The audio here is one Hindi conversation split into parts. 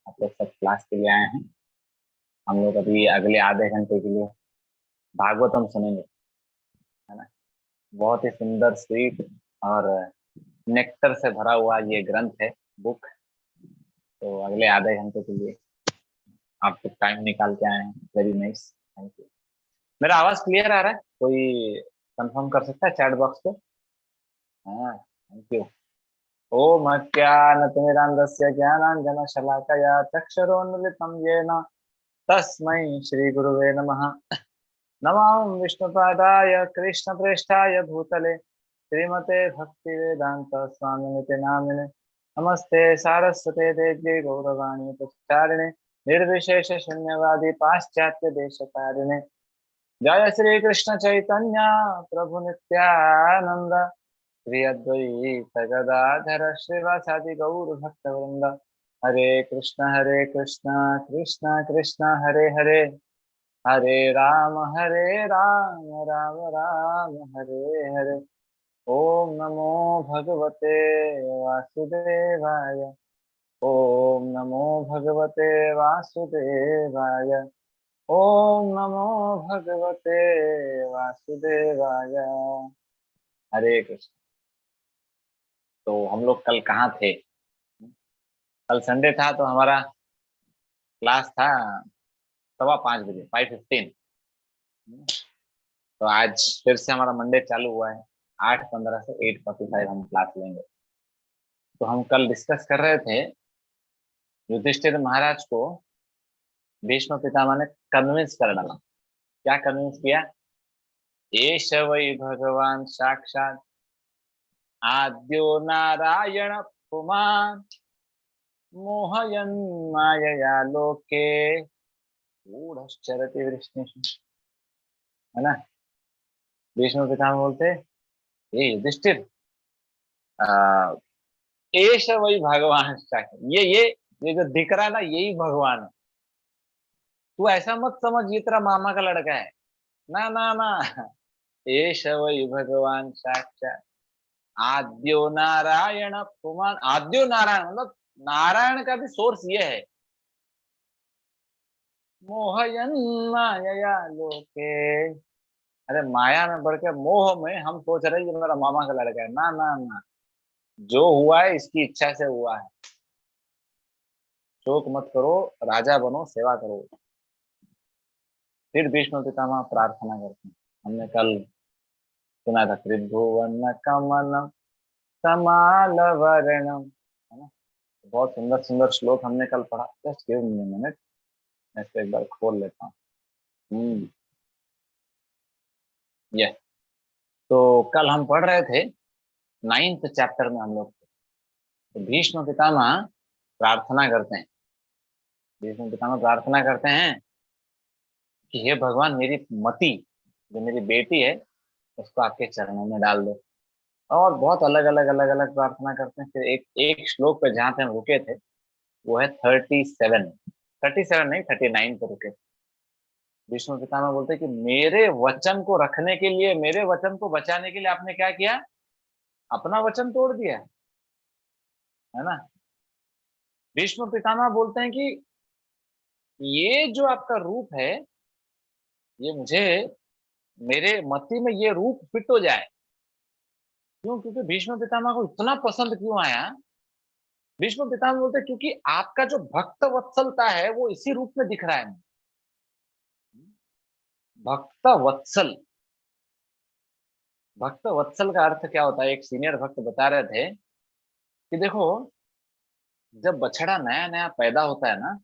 आप लोग सब क्लास के लिए आए हैं। हम लोग अभी अगले आधे घंटे के लिए भागवतम सुनेंगे, है ना। बहुत ही सुंदर, स्वीट और नेक्टर से भरा हुआ ये ग्रंथ है, बुक। तो अगले आधे घंटे के लिए आप लोग टाइम निकाल के आए हैं, वेरी नाइस, थैंक यू। मेरा आवाज क्लियर आ रहा है? कोई कंफर्म कर सकता है चैट बॉक्स पे? हाँ, थैंक यू। ओम अज्ञानतिमिरान्धस्य ज्ञानाञ्जनशलाकया चक्षुरोन्मिलितं येन तस्मै श्रीगुरुवे नमः। नमो विष्णुपादाय कृष्णप्रेष्ठाय भूतले श्रीमते भक्तिवेदान्त स्वामिनिति नामिने। नमस्ते सारस्वते देव्यै गौरवाणी प्रचारिणे निर्विशेष शून्यवादी पाश्चात्य देशकारिणे। जय श्री कृष्ण चैतन्य प्रभु नित्यानंद श्री अद्वैत गदाधर श्रीवासादि गौर भक्तवृंद। हरे कृष्ण कृष्ण कृष्ण हरे हरे, हरे राम राम राम हरे हरे। ओम नमो भगवते वासुदेवाय, ओम नमो भगवते वासुदेवाय, ओम नमो भगवते वासुदेवाय। हरे कृष्ण। तो हम लोग कल कहाँ थे? कल संडे था तो हमारा क्लास था 5:15 बजे, 5:15। तो आज फिर से हमारा मंडे चालू हुआ है। 8:15 से 8:45 हम क्लास लेंगे। तो हम कल डिस्कस कर रहे थे, युधिष्ठिर महाराज को भीष्म पितामह ने कन्विंस कर डाला। क्या कन्विंस किया? एष वै भगवान साक्षात आद्यो नारायण पुमान् मोहयन् मायया लोके गूढ़श्चरति वृष्णिषु। है ना। भीष्म पितामह बोलते, ये युधिष्ठिर, एष वही भगवान साक्षात, ये जो दिख रहा है ना, यही भगवान है। तू ऐसा मत समझ ये तेरा मामा का लड़का है। ना ना ना, एष वही भगवान साक्षात आद्यो नारायण पुमान। आद्यो नारायण मतलब नारायण का भी सोर्स ये है। मोहयन माया लोके, अरे माया में बढ़ के मोह में हम सोच रहे हैं ये मेरा मामा का लड़का है। ना ना ना, जो हुआ है इसकी इच्छा से हुआ है। शोक मत करो, राजा बनो, सेवा करो। फिर भीष्म पितामह प्रार्थना करते हैं। हमने कल सुना था, त्रिभुवन कमल कमाल वर्णम, है ना। बहुत सुंदर सुंदर श्लोक हमने कल पढ़ा। Just give me a minute, मैं इसको एक बार खोल लेता हूँ। ये तो कल हम पढ़ रहे थे 9th चैप्टर में हम लोग। तो भीष्म पितामह प्रार्थना करते हैं। भीष्म पितामह प्रार्थना करते हैं कि हे भगवान, मेरी मति, जो मेरी बेटी है, उसको आपके चरणों में डाल दो। और बहुत अलग अलग प्रार्थना करते हैं। फिर एक एक श्लोक पे जहाँ पे हम रुके थे, वो है 37 नहीं, 39 पे रुके थे। भीष्म पितामह बोलते हैं कि मेरे वचन को रखने के लिए, मेरे वचन को बचाने के लिए आपने क्या किया? अपना वचन तोड़ दिया, है ना। भीष्म पितामह बोलते हैं कि ये जो आपका रूप है, ये मुझे, मेरे मति में ये रूप फिट हो जाए। क्यों? क्योंकि भीष्म पितामह को इतना पसंद क्यों आया? भीष्म पितामह बोलते हैं क्योंकि आपका जो भक्त वत्सलता है वो इसी रूप में दिख रहा है। भक्त वत्सल, भक्त वत्सल का अर्थ क्या होता है? एक सीनियर भक्त बता रहे थे कि देखो, जब बछड़ा नया नया पैदा होता है ना,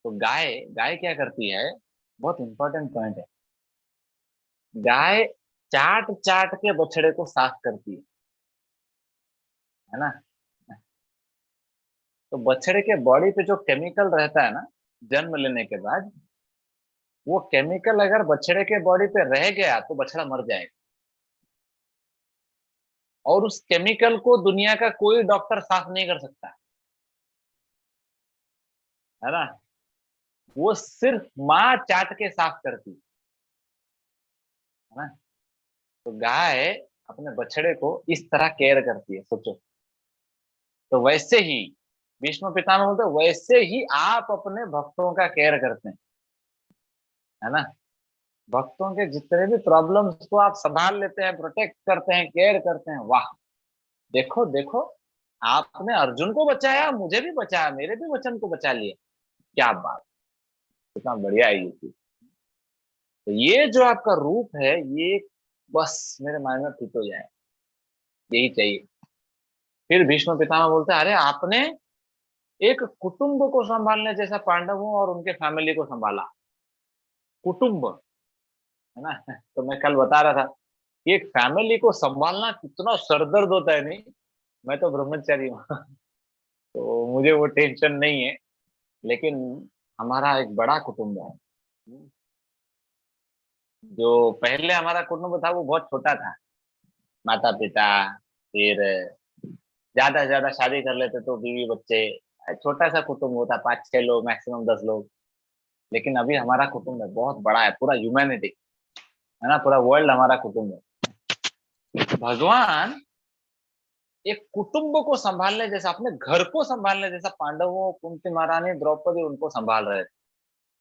तो गाय गाय क्या करती है? बहुत इंपॉर्टेंट पॉइंट है। गाय चाट चाट के बछड़े को साफ करती है ना। तो बछड़े के बॉडी पे जो केमिकल रहता है ना, जन्म लेने के बाद, वो केमिकल अगर बछड़े के बॉडी पे रह गया तो बछड़ा मर जाएगा। और उस केमिकल को दुनिया का कोई डॉक्टर साफ नहीं कर सकता, है ना। वो सिर्फ माँ चाट के साफ करती है ना। तो गाय अपने बछड़े को इस तरह केयर करती है, सोचो। तो वैसे ही भीष्म पितामह बोलते वैसे ही आप अपने भक्तों का केयर करते हैं, है ना। भक्तों के जितने भी प्रॉब्लम्स को आप संभाल लेते हैं, प्रोटेक्ट करते हैं, केयर करते हैं। वाह, देखो देखो, आपने अर्जुन को बचाया, मुझे भी बचाया, मेरे भी वचन को बचा लिया। क्या बात, कितना बढ़िया है ये चीज। तो ये जो आपका रूप है, ये बस मेरे माइंड में फिट हो जाए, यही चाहिए। फिर भीष्म पितामह बोलते हैं, अरे आपने एक कुटुंब को संभालने जैसा पांडवों और उनके फैमिली को संभाला। कुटुंब, है ना। तो मैं कल बता रहा था कि एक फैमिली को संभालना कितना सरदर्द होता है, नहीं। मैं तो ब्रह्मचारी हूँ तो मुझे वो टेंशन नहीं है। लेकिन हमारा एक बड़ा कुटुंब है। जो पहले हमारा कुटुंब था वो बहुत छोटा था। माता पिता, फिर ज्यादा से ज्यादा शादी कर लेते तो बीवी बच्चे, छोटा सा कुटुंब होता, 5-6 लोग, मैक्सिमम 10 लोग। लेकिन अभी हमारा कुटुंब है, बहुत बड़ा है, पूरा ह्यूमैनिटी, है ना, पूरा वर्ल्ड हमारा कुटुंब है। भगवान एक कुटुंब को संभालने जैसा, अपने घर को संभालने जैसा पांडवों, कुंती महारानी, द्रौपदी उनको संभाल रहे थे।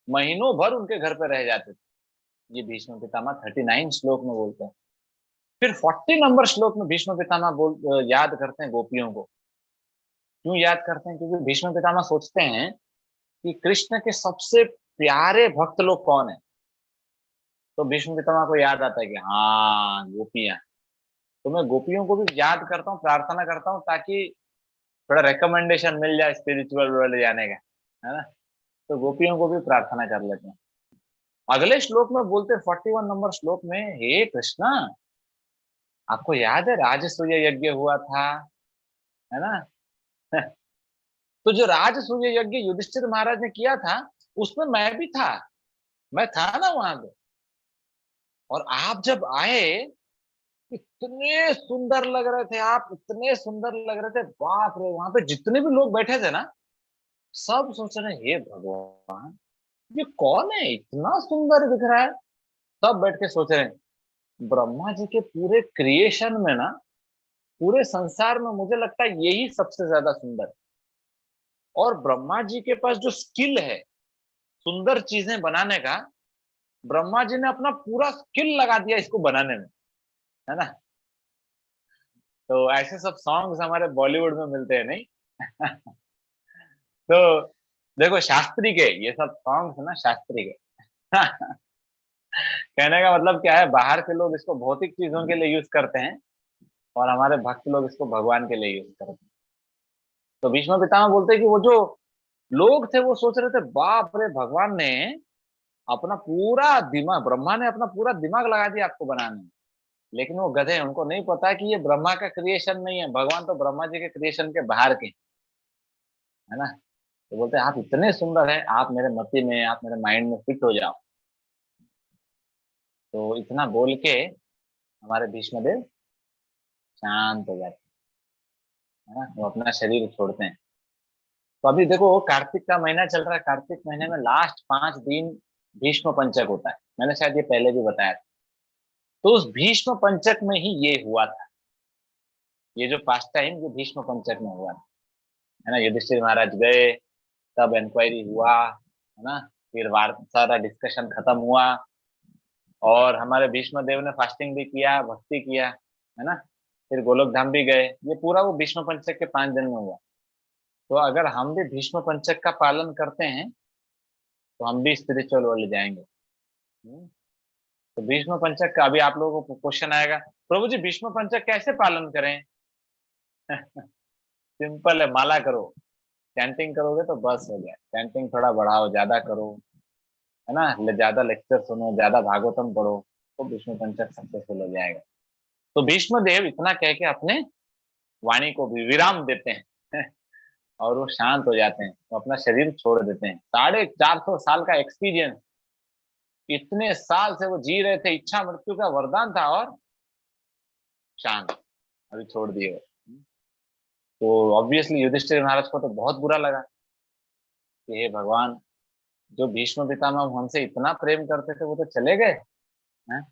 महीनों भर उनके घर पे रह जाते थे। ये भीष्म पितामह 39 श्लोक में बोलते हैं। फिर 40 नंबर श्लोक में भीष्म पितामह याद करते हैं गोपियों को। क्यों याद करते हैं? क्योंकि भीष्म पितामह सोचते हैं कि कृष्ण के सबसे प्यारे भक्त लोग कौन है। तो भीष्म पितामह को याद आता है कि हाँ, गोपियां। तो मैं गोपियों को भी याद करता हूँ, प्रार्थना करता हूँ, ताकि थोड़ा रिकमेंडेशन मिल जाए स्पिरिचुअल वर्ल्ड जाने का, है ना। तो गोपियों को भी प्रार्थना कर लेते हैं। अगले श्लोक में बोलते हैं 41 नंबर श्लोक में, हे कृष्णा, आपको याद है राजसूय यज्ञ हुआ था, है ना। तो जो राजसूय यज्ञ युधिष्ठिर महाराज ने किया था, उसमें मैं भी था, मैं था ना वहां पे। और आप जब आए, इतने सुंदर लग रहे थे आप, इतने सुंदर लग रहे थे, बाप रे। वहां पे जितने भी लोग बैठे थे ना, सब सोच रहे हे भगवान, ये कौन है, इतना सुंदर दिख रहा है। सब बैठ के सोच रहे हैं, ब्रह्मा जी के पूरे क्रिएशन में ना, पूरे संसार में मुझे लगता है यही सबसे ज्यादा सुंदर। और ब्रह्मा जी के पास जो स्किल है सुंदर चीजें बनाने का, ब्रह्मा जी ने अपना पूरा स्किल लगा दिया इसको बनाने में, है ना। तो ऐसे सब सॉन्ग्स हमारे बॉलीवुड में मिलते हैं, नहीं। तो देखो, शास्त्री के ये सब सॉन्ग्स है ना, शास्त्री के। कहने का मतलब क्या है, बाहर के लोग इसको भौतिक चीजों के लिए यूज करते हैं, और हमारे भक्त लोग इसको भगवान के लिए यूज करते हैं। तो भीष्म पितामह बोलते हैं कि वो जो लोग थे वो सोच रहे थे, बाप रे, भगवान ने अपना पूरा दिमाग, ब्रह्मा ने अपना पूरा दिमाग लगा दिया आपको बनाने में। लेकिन वो गधे हैं, उनको नहीं पता कि ये ब्रह्मा का क्रिएशन नहीं है, भगवान तो ब्रह्मा जी के क्रिएशन के बाहर के हैं, है ना। तो बोलते हैं आप इतने सुंदर हैं, आप मेरे मति में, आप मेरे माइंड में फिट हो जाओ। तो इतना बोल के हमारे भीष्म देव शांत हो जाते हैं, है ना, वो अपना शरीर छोड़ते हैं। तो अभी देखो, कार्तिक का महीना चल रहा है, कार्तिक महीने में लास्ट 5 दिन भीष्म पंचक होता है। मैंने शायद ये पहले भी बताया था। तो उस भीष्म पंचक में ही ये हुआ था। ये जो पास्ट टाइम जो भीष्म पंचक में हुआ था, है ना। युधिष्ठिर महाराज गए, तब इंक्वायरी हुआ, है ना। फिर वार सारा डिस्कशन खत्म हुआ, और हमारे भीष्म देव ने फास्टिंग भी किया, भक्ति किया, है ना। फिर गोलोक धाम भी गए। ये पूरा वो भीष्म पंचक के 5 दिन में हुआ। तो अगर हम भी भीष्म पंचक का पालन करते हैं, तो हम भी स्पिरिचुअल वर्ल्ड जाएंगे। तो भीष्म पंचक का अभी आप लोगों को क्वेश्चन आएगा, प्रभु जी भीष्म पंचक कैसे पालन करें? सिंपल है, माला करो, चैंटिंग करोगे तो बस हो गया। चैंटिंग थोड़ा बढ़ाओ, ज्यादा करो, है ना, ज्यादा लेक्चर सुनो, ज्यादा भागवतम पढ़ो, तो भीष्म पंचक सक्सेसफुल हो जाएगा। तो भीष्म देव इतना कह के अपने वाणी को भी विराम देते हैं। और वो शांत हो जाते हैं, वो अपना शरीर छोड़ देते हैं। 450 साल का एक्सपीरियंस, इतने साल से वो जी रहे थे, इच्छा मृत्यु का वरदान था, और शांत, अभी छोड़ दिए वो। तो ऑब्वियसली युधिष्ठिर महाराज को तो बहुत बुरा लगा कि हे भगवान, जो भीष्म पितामह हमसे इतना प्रेम करते थे वो तो चले गए हैं।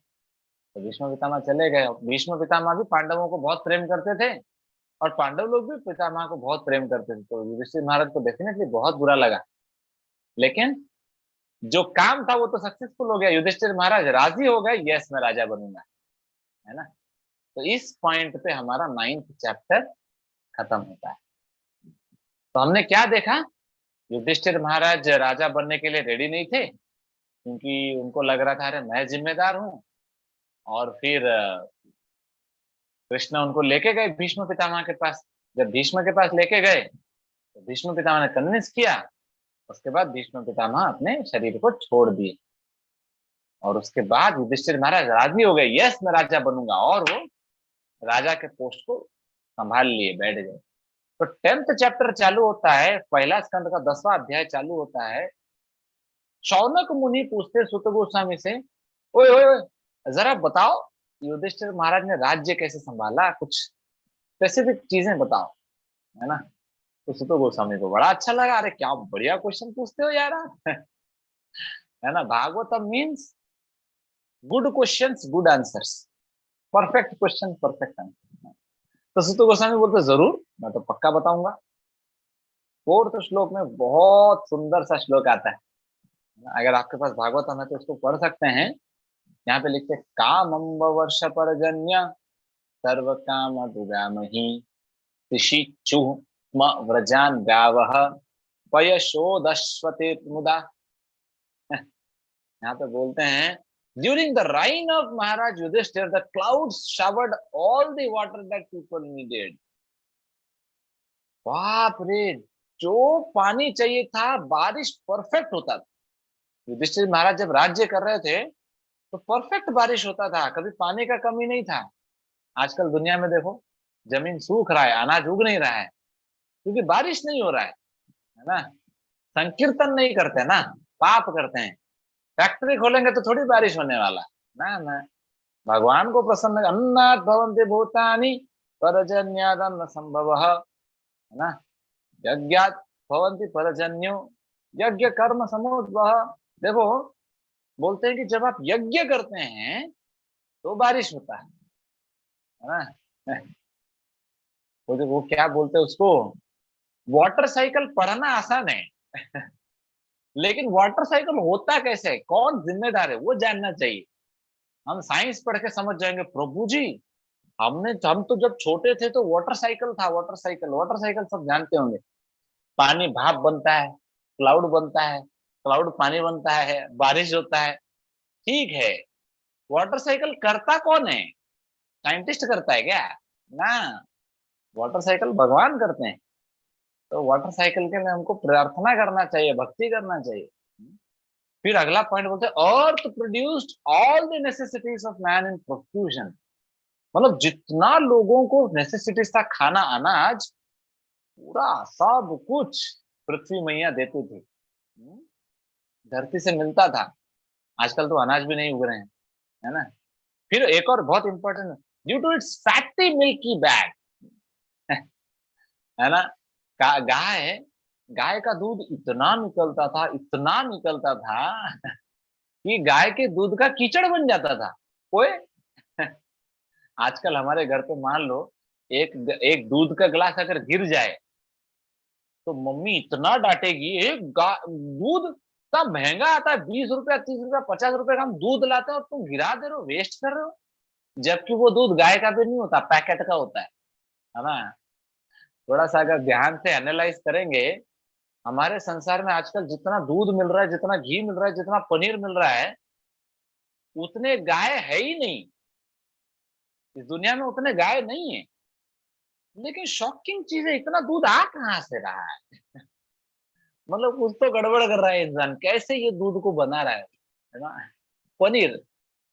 तो भीष्म पितामह चले गए। भीष्म पितामह भी पांडवों को बहुत प्रेम करते थे, और पांडव लोग भी पितामह को बहुत प्रेम करते थे, तो युधिष्ठिर महाराज को डेफिनेटली बहुत बुरा लगा। लेकिन जो काम था वो तो सक्सेसफुल हो गया, युधिष्ठिर महाराज राजी हो गए, यस मैं राजा बनूंगा, है ना। तो इस पॉइंट पे हमारा 9th चैप्टर खत्म होता है। तो हमने क्या देखा, युधिष्ठिर महाराज राजा बनने के लिए रेडी नहीं थे, क्योंकि उनको लग रहा था अरे मैं जिम्मेदार हूँ। और फिर कृष्ण उनको लेके गए भीष्म पितामह के पास। जब भीष्म के पास लेके गए तो भीष्म पितामह ने कन्विंस किया। उसके बाद भीष्म पितामह अपने शरीर को छोड़ दिए, और उसके बाद युधिष्ठिर महाराज राजी हो गए, यस मैं राजा बनूंगा, और वो राजा के पोस्ट को संभाल लिए, बैठ गए। तो 10th चैप्टर चालू होता है, पहला स्कंद का 10वां अध्याय चालू होता है। शौनक मुनि पूछते सुत गोस्वामी से, ओए ओए ओए, जरा बताओ युधिष्ठिर महाराज ने राज्य कैसे संभाला, कुछ स्पेसिफिक चीजें बताओ, है ना। तो सुत गोस्वामी को बड़ा अच्छा लगा, अरे क्या बढ़िया क्वेश्चन पूछते हो यार आप। है ना, Bhagavatam means good questions good answers, perfect question perfect answer. तो सुत गोस्वामी बोलते जरूर, मैं तो पक्का बताऊंगा। 4th श्लोक में बहुत सुंदर सा श्लोक आता है, अगर आपके पास भागवतम है तो उसको पढ़ सकते हैं। यहाँ पे लिखते काम अम्ब वर्ष परजन्य सर्व काम दुगामही ऋषिचु व्रजान गावः पयशोदश्वते मुदा। यहाँ पे बोलते हैं during the reign of Maharaj Yudhishthir the clouds showered all the water that people needed. बाप रे, जो पानी चाहिए था बारिश परफेक्ट होता था। युधिष्ठिर महाराज जब राज्य कर रहे थे तो परफेक्ट बारिश होता था, कभी पानी का कमी नहीं था। आजकल दुनिया में देखो, जमीन सूख रहा है, अनाज उग नहीं रहा है, क्योंकि बारिश नहीं हो रहा है ना। संकीर्तन नहीं करते ना, पाप करते हैं। फैक्ट्री खोलेंगे तो थोड़ी बारिश होने वाला ना ना। भगवान को प्रसन्न, अन्नात् भवन्ति भूतानि परजन्यादन्न संभवः, है ना। यज्ञात् भवन्ति परजन्यो यज्ञ कर्म समुद्भवः। देखो, बोलते हैं कि जब आप यज्ञ करते हैं तो बारिश होता है ना। वो क्या बोलते हैं उसको, वाटर साइकिल पढ़ना आसान है। लेकिन वाटर साइकिल होता कैसे है, कौन जिम्मेदार है, वो जानना चाहिए। हम साइंस पढ़ के समझ जाएंगे प्रभु जी, हम तो जब छोटे थे तो वाटर साइकिल था, वाटर साइकिल, वाटर साइकिल सब जानते होंगे। पानी भाप बनता है, क्लाउड बनता है, क्लाउड पानी बनता है, बारिश होता है। ठीक है, वाटर साइकिल करता कौन है, साइंटिस्ट करता है क्या ना। वाटर साइकिल भगवान करते हैं। तो वाटर साइकिल के लिए हमको प्रार्थना करना चाहिए, भक्ति करना चाहिए। फिर अगला पॉइंट बोलते हैं earth produced all the necessities of man in profusion. मतलब जितना लोगों को नेसेसिटीज था, खाना अनाज पूरा सब कुछ पृथ्वी मैया देती थी, धरती से मिलता था। आजकल तो अनाज भी नहीं उग रहे हैं, है ना। फिर एक और बहुत important, due to its fatty milky bag, है ना। गाय गाय का दूध इतना निकलता था, इतना निकलता था कि गाय के दूध का कीचड़ बन जाता था। ओए, आजकल हमारे घर पे मान लो एक एक दूध का गिलास अगर गिर जाए तो मम्मी इतना डांटेगी। दूध इतना महंगा आता है, 20 रुपया 30 रुपया 50 रुपए का हम दूध लाते हैं, और तुम गिरा दे रहे हो, वेस्ट कर रहे हो। जबकि वो दूध गाय का भी नहीं होता, पैकेट का होता है ना। थोड़ा सा अगर ध्यान से एनालाइज करेंगे, हमारे संसार में आजकल जितना दूध मिल रहा है, जितना घी मिल रहा है, जितना पनीर मिल रहा है, उतने गाय है ही नहीं। इस दुनिया में उतने गाय नहीं है। लेकिन शॉकिंग चीज है, इतना दूध आ कहाँ से रहा है। मतलब कुछ तो गड़बड़ कर रहा है इंसान, कैसे ये दूध को बना रहा है ना। पनीर,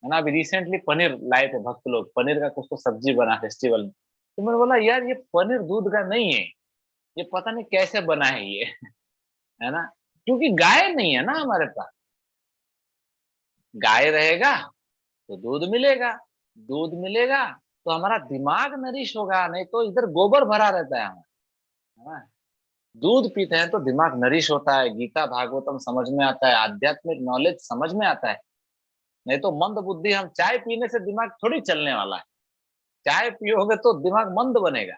है ना, अभी रिसेंटली पनीर लाए थे भक्त लोग, पनीर का कुछ तो सब्जी बना फेस्टिवल में। तो मैंने बोला यार ये पनीर दूध का नहीं है, ये पता नहीं कैसे बना है ये। है ना, क्योंकि गाय नहीं है ना हमारे पास। गाय रहेगा तो दूध मिलेगा, दूध मिलेगा तो हमारा दिमाग नरिश होगा, नहीं तो इधर गोबर भरा रहता है हमारा, है ना। दूध पीते हैं तो दिमाग नरिश होता है, गीता भागवतम समझ में आता है, आध्यात्मिक नॉलेज समझ में आता है। नहीं तो मंद बुद्धि, हम चाय पीने से दिमाग थोड़ी चलने वाला है। चाय पियोगे तो दिमाग मंद बनेगा,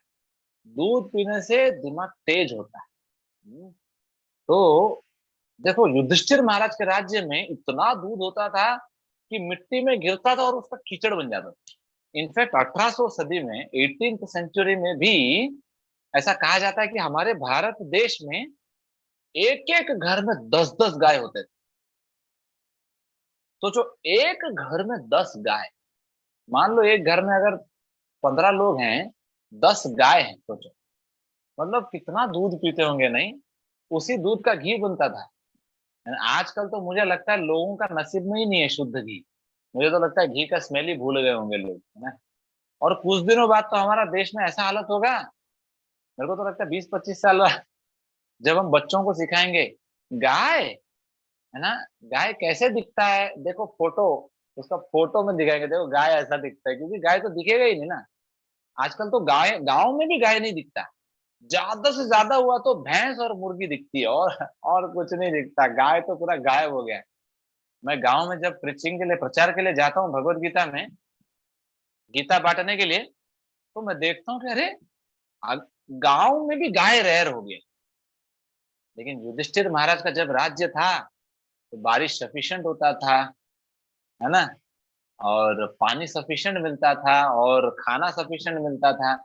दूध पीने से दिमाग तेज होता है। तो देखो युधिष्ठिर महाराज के राज्य में इतना दूध होता था कि मिट्टी में गिरता था और उसका कीचड़ बन जाता था। इनफैक्ट 1800 सदी में, 18th सेंचुरी में भी ऐसा कहा जाता है कि हमारे भारत देश में एक एक घर में 10-10 गाय होते थे। सोचो, एक घर में 10 गाय। मान लो एक घर में अगर 15 लोग हैं, 10 गाय हैं, सोचो मतलब कितना दूध पीते होंगे नहीं। उसी दूध का घी बनता था। आजकल तो मुझे लगता है लोगों का नसीब में ही नहीं है शुद्ध घी। मुझे तो लगता है घी का स्मेल ही भूल गए होंगे लोग, है ना। और कुछ दिनों बाद तो हमारा देश में ऐसा हालत होगा, मेरे को तो लगता है 20-25 साल बाद, जब हम बच्चों को सिखाएंगे गाय, है ना, गाय कैसे दिखता है, देखो फोटो, उसका फोटो में दिखाएंगे, देखो गाय ऐसा दिखता है, क्योंकि गाय तो दिखेगा ही नहीं ना। आजकल तो गाय, गांव में भी गाय नहीं दिखता। ज्यादा से ज्यादा हुआ तो भैंस और मुर्गी दिखती है, और कुछ नहीं दिखता। गाय तो पूरा गायब हो गया है। मैं गांव में जब प्रीचिंग के लिए, प्रचार के लिए जाता हूँ भगवत गीता में, गीता बांटने के लिए, तो मैं देखता हूँ कि अरे गांव में भी गाय रेयर हो गई। लेकिन युधिष्ठिर महाराज का जब राज्य था तो बारिश सफिशिएंट होता था, है ना, और पानी सफिशिएंट मिलता था, और खाना सफिशिएंट मिलता था,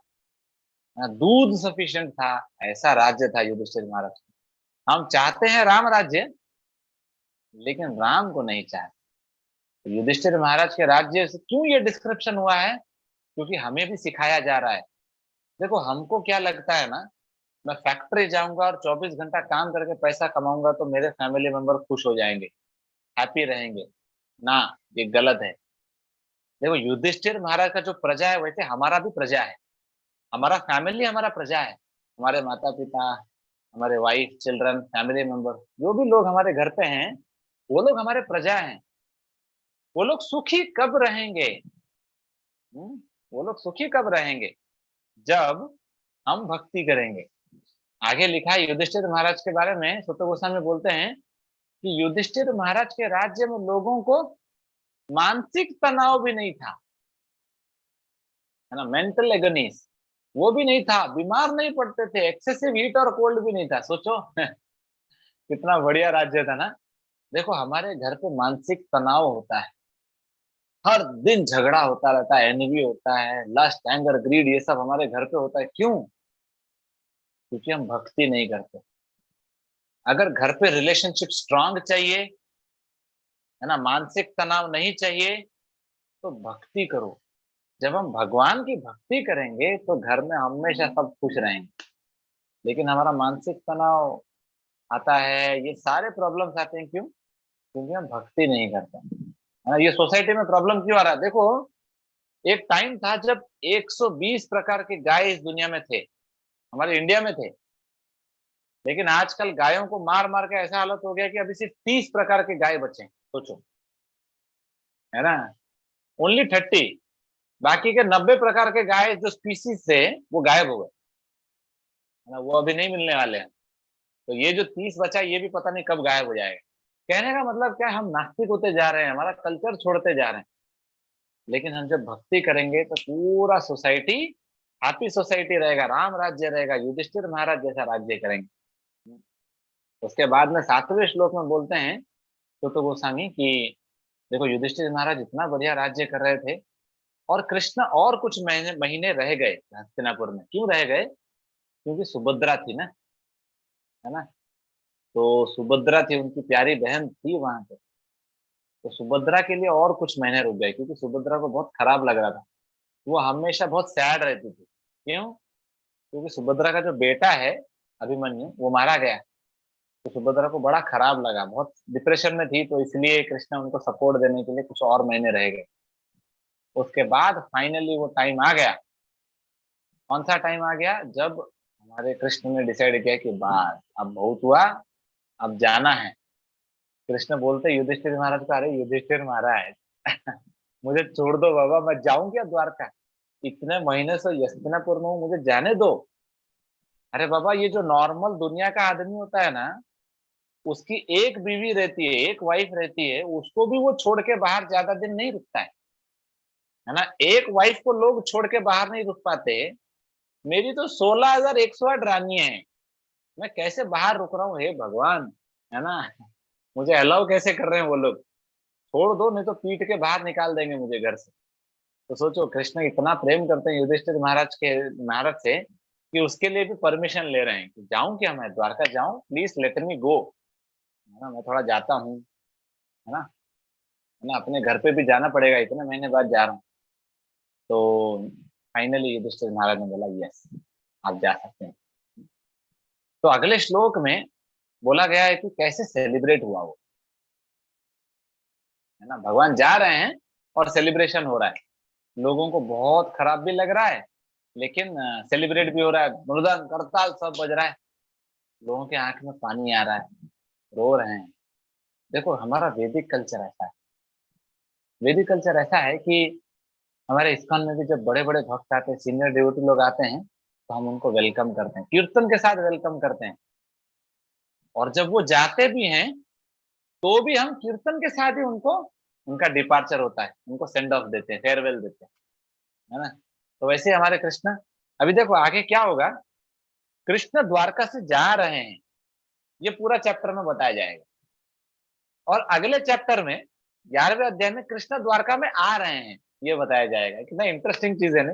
दूध सफिशिएंट था। ऐसा राज्य था युधिष्ठिर महाराज का। हम चाहते हैं राम राज्य, लेकिन राम को नहीं चाहते। तो युधिष्ठिर महाराज के राज्य से क्यों ये डिस्क्रिप्शन हुआ है? क्योंकि हमें भी सिखाया जा रहा है। देखो हमको क्या लगता है ना, मैं फैक्ट्री जाऊंगा और 24 घंटा काम करके पैसा कमाऊंगा तो मेरे फैमिली मेंबर खुश हो जाएंगे, हैप्पी रहेंगे। ना, ये गलत है। देखो युधिष्ठिर महाराज का जो प्रजा है, वैसे हमारा भी प्रजा है। हमारा फैमिली हमारा प्रजा है। हमारे माता पिता, हमारे वाइफ, चिल्ड्रन, फैमिली मेंबर, जो भी लोग हमारे घर पे हैं, वो लोग हमारे प्रजा हैं। वो लोग सुखी कब रहेंगे? वो लोग सुखी कब रहेंगे? जब हम भक्ति करेंगे। आगे लिखा है युधिष्ठिर महाराज के बारे में, सुत गोस्वामी बोलते हैं कि युधिष्ठिर महाराज के राज्य में लोगों को मानसिक तनाव भी नहीं था, है ना, मेंटल एगोनीज वो भी नहीं था, बीमार नहीं पड़ते थे, एक्सेसिव हीट और कोल्ड भी नहीं था। सोचो कितना बढ़िया राज्य था ना। देखो हमारे घर पे मानसिक तनाव होता है, हर दिन झगड़ा होता रहता है, एनवी होता है, लस्ट, एंगर, ग्रीड, ये सब हमारे घर पे होता है। क्यों? क्योंकि हम भक्ति नहीं करते। अगर घर पे रिलेशनशिप स्ट्रांग चाहिए, है ना, मानसिक तनाव नहीं चाहिए, तो भक्ति करो। जब हम भगवान की भक्ति करेंगे तो घर में हमेशा सब खुश रहेंगे। लेकिन हमारा मानसिक तनाव आता है, ये सारे प्रॉब्लम्स आते हैं, क्यों? क्योंकि हम भक्ति नहीं करते, है ना। ये सोसाइटी में प्रॉब्लम क्यों आ रहा है? देखो एक टाइम था जब 120 प्रकार के गाय इस दुनिया में थे, हमारे इंडिया में थे। लेकिन आजकल गायों को मार मार के ऐसा हालत हो गया कि अभी सिर्फ 30 प्रकार के गाय बचे हैं। सोचो, है ना, ओनली 30। बाकी के 90 प्रकार के गाय जो स्पीसीज थे वो गायब हो गए, है ना, वो अभी नहीं मिलने वाले हैं। तो ये जो 30 बचा, ये भी पता नहीं कब गायब हो जाएगा। कहने का मतलब क्या है, हम नास्तिक होते जा रहे हैं, हमारा कल्चर छोड़ते जा रहे हैं। लेकिन हम जब भक्ति करेंगे तो पूरा सोसाइटी हैप्पी सोसाइटी रहेगा, राम राज्य रहेगा, युधिष्ठिर महाराज जैसा राज्य करेंगे। उसके बाद में 7वें श्लोक में बोलते हैं तो गोस्वामी कि देखो युधिष्ठिर महाराज इतना बढ़िया राज्य कर रहे थे, और कृष्ण और कुछ महीने महीने रह गए हस्तिनापुर में। क्यों रह गए? क्योंकि सुभद्रा थी ना, है ना। तो सुभद्रा थी, उनकी प्यारी बहन थी वहां पे। तो सुभद्रा के लिए और कुछ महीने रुक गए, क्योंकि सुभद्रा को बहुत खराब लग रहा था। वो हमेशा बहुत सैड रहती थी। क्यों? क्योंकि सुभद्रा का जो बेटा है अभिमन्यु, वो मारा गया। तो सुभद्रा को बड़ा खराब लगा, बहुत डिप्रेशन में थी, तो इसलिए कृष्ण उनको सपोर्ट देने के लिए कुछ और महीने रह गए। उसके बाद फाइनली वो टाइम आ गया। कौन सा टाइम आ गया? जब हमारे कृष्ण ने डिसाइड किया कि बस अब बहुत हुआ, अब जाना है। कृष्ण बोलते युधिष्ठिर महाराज को, अरे युधिष्ठिर महाराज मुझे छोड़ दो बाबा, मैं जाऊं क्या द्वारका? इतने महीने से हस्तिनापुर में हूँ, मुझे जाने दो। अरे बाबा, ये जो नॉर्मल दुनिया का आदमी होता है ना, उसकी एक बीवी रहती है, एक वाइफ रहती है, उसको भी वो छोड़ के बाहर ज्यादा दिन नहीं रुकता है ना। एक वाइफ को लोग छोड़ के बाहर नहीं रुक पाते, मेरी तो 16,108 रानियां हैं, मैं कैसे बाहर रुक रहा हूँ, हे भगवान, है ना। मुझे अलाउ कैसे कर रहे हैं वो लोग। छोड़ दो, नहीं तो पीट के बाहर निकाल देंगे मुझे घर से। तो सोचो, कृष्ण इतना प्रेम करते हैं युधिष्ठिर महाराज से कि उसके लिए भी परमिशन ले रहे हैं कि जाऊं क्या, मैं द्वारका जाऊं, प्लीज लेट मी गो, है ना, मैं थोड़ा जाता हूँ, है ना, अपने घर पे भी जाना पड़ेगा, इतने महीने बाद जा रहा हूँ। तो फाइनली युधिष्ठिर महाराज ने बोला यस, आप जा सकते हैं। तो अगले श्लोक में बोला गया है कि कैसे सेलिब्रेट हुआ वो, है ना, भगवान जा रहे हैं और सेलिब्रेशन हो रहा है, लोगों को बहुत खराब भी लग रहा है, लेकिन सेलिब्रेट भी हो रहा है, मृदंग करताल सब बज रहा है, लोगों के आंख में पानी आ रहा है, रो रहे हैं। देखो हमारा वैदिक कल्चर ऐसा है, वैदिक कल्चर ऐसा है कि हमारे इस्कॉन में भी जब बड़े बड़े भक्त आते हैं, सीनियर डिवोटी लोग आते हैं, तो हम उनको वेलकम करते हैं, कीर्तन के साथ वेलकम करते हैं। और जब वो जाते भी हैं तो भी हम कीर्तन के साथ ही उनको, उनका डिपार्चर होता है, उनको सेंड ऑफ देते हैं, फेयरवेल देते हैं, है ना। तो वैसे ही हमारे कृष्ण, अभी देखो आगे क्या होगा, कृष्ण द्वारका से जा रहे हैं, ये पूरा चैप्टर में बताया जाएगा। और अगले चैप्टर में 11वें अध्याय में कृष्ण द्वारका में आ रहे हैं, ये बताया जाएगा। कितना इंटरेस्टिंग चीज है ना।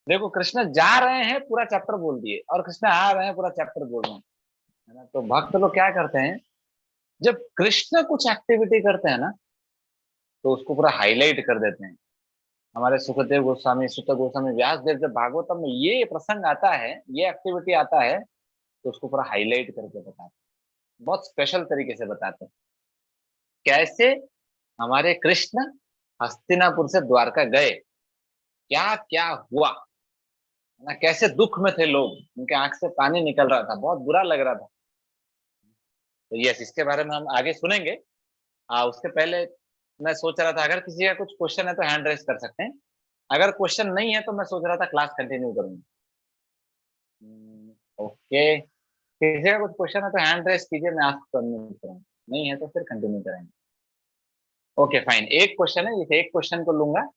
देखो कृष्ण जा रहे हैं पूरा चैप्टर बोल दिए, और कृष्ण आ रहे हैं पूरा चैप्टर बोल रहे हैं, है ना। तो भक्त लोग क्या करते हैं, जब कृष्ण कुछ एक्टिविटी करते हैं ना, तो उसको पूरा हाईलाइट कर देते हैं। हमारे सुखदेव गोस्वामी, सुत गोस्वामी, व्यास देव, जब भागवतम में ये प्रसंग आता है, ये एक्टिविटी आता है, तो उसको पूरा हाईलाइट करके बताते हैं, बहुत स्पेशल तरीके से बताते हैं कैसे हमारे कृष्ण हस्तिनापुर से द्वारका गए, क्या क्या हुआ, है ना, कैसे दुख में थे लोग, उनके आंख से पानी निकल रहा था, बहुत बुरा लग रहा था। तो यस, इसके बारे में हम आगे सुनेंगे। उसके पहले मैं सोच रहा था, अगर किसी का कुछ क्वेश्चन है तो हैंड रेस कर सकते हैं, अगर क्वेश्चन नहीं है तो मैं सोच रहा था क्लास कंटिन्यू करूंगा। ओके, किसी का कुछ क्वेश्चन है तो हैंड रेस कीजिए, मैं आस्क करने करूंगा, नहीं है तो फिर कंटिन्यू करेंगे। ओके फाइन, एक क्वेश्चन है, इस एक क्वेश्चन को लूंगा,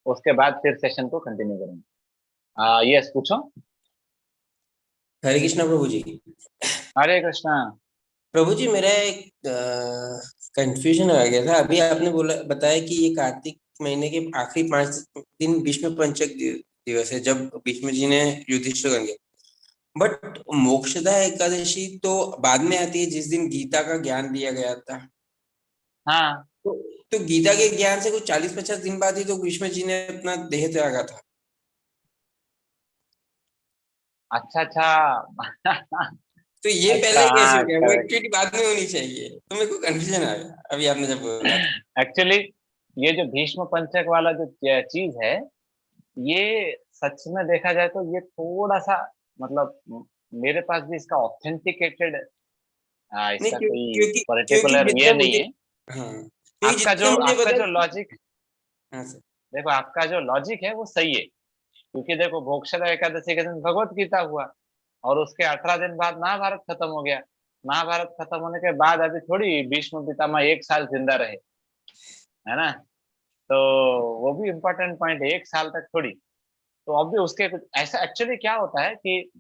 उसके बाद फिर सेशन को कंटिन्यू करेंगे। यस पूछो। हरे कृष्णा प्रभु जी। हरे कृष्णा। प्रभु जी, मेरा एक कंफ्यूजन आ गया था। अभी आपने बोला बताया कि ये कार्तिक महीने के आखिरी 5 दिन भीष्म पंचक दिवस है, जब भीष्म जी ने युधिष्ठिर गंगे। बट मोक्षदा एकादशी तो बाद में आती है, जिस दिन गीता का ज्ञान दिया गया था। हाँ, तो, तो गीता के ज्ञान से कुछ 40-50 दिन बाद ही तो भीष्म जी ने अपना देह त्यागा था। अच्छा अच्छा। तो ये अच्छा पहले कैसे हाँ हो गया? वो करेक्ट। एक्टिविटी बाद में होनी चाहिए, तो मेरे को कंफ्यूजन आ गया अभी आपने जब बोला था। एक्चुअली ये जो भीष्म पंचक वाला जो चीज है, ये सच में देखा जाए तो ये थोड़ा सा, मतलब मेरे पास भी इसका ऑथेंटिकेटेड, नहीं, इसका कोई क्योंकि क्योंकि पर्टिकुलर ये जितना नहीं मुझे, है। हाँ, क्योंकि जितना मुझे आपका पता जो है। लॉजिक, हाँ सर। देखो आपका जो लॉजिक है वो सही है, क्योंकि देखो मोक्षदा एकादशी के दिन भगवत गीता हुआ, और उसके 18 दिन बाद महाभारत खत्म हो गया। महाभारत खत्म होने के बाद अभी थोड़ी भीष्म पितामह 1 साल जिंदा रहे, है ना। तो वो भी इम्पोर्टेंट पॉइंट है, 1 साल तक थोड़ी। तो अब भी उसके कुछ ऐसा, एक्चुअली क्या होता है कि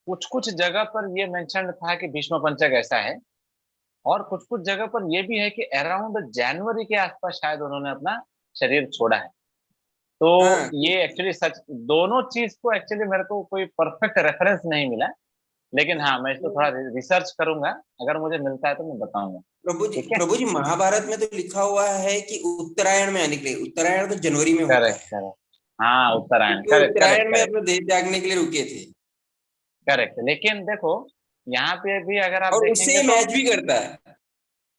कुछ कुछ जगह पर ये मेंशन था कि भीष्म पंचक ऐसा है, और कुछ कुछ जगह पर ये भी है कि अराउंड जनवरी के आसपास शायद उन्होंने अपना शरीर छोड़ा है। तो हाँ, ये एक्चुअली सच, दोनों चीज को एक्चुअली मेरे को कोई परफेक्ट रेफरेंस नहीं मिला, लेकिन हाँ मैं इसको थोड़ा रिसर्च करूंगा, अगर मुझे मिलता है तो मैं बताऊंगा। ठीक है। प्रभु जी, महाभारत में तो लिखा हुआ है कि उत्तरायण में आने के लिए, उत्तरायण तो जनवरी में होता करेक्ट है। करेक्ट। हाँ उत्तरायण, तो करेक्ट करेक्ट उत्तरायण में करेक्ट। अपना देह त्यागने के लिए रुके थे। करेक्ट, लेकिन देखो यहाँ पे भी अगर आप और देखेंगे उससे तो, मैच भी करता है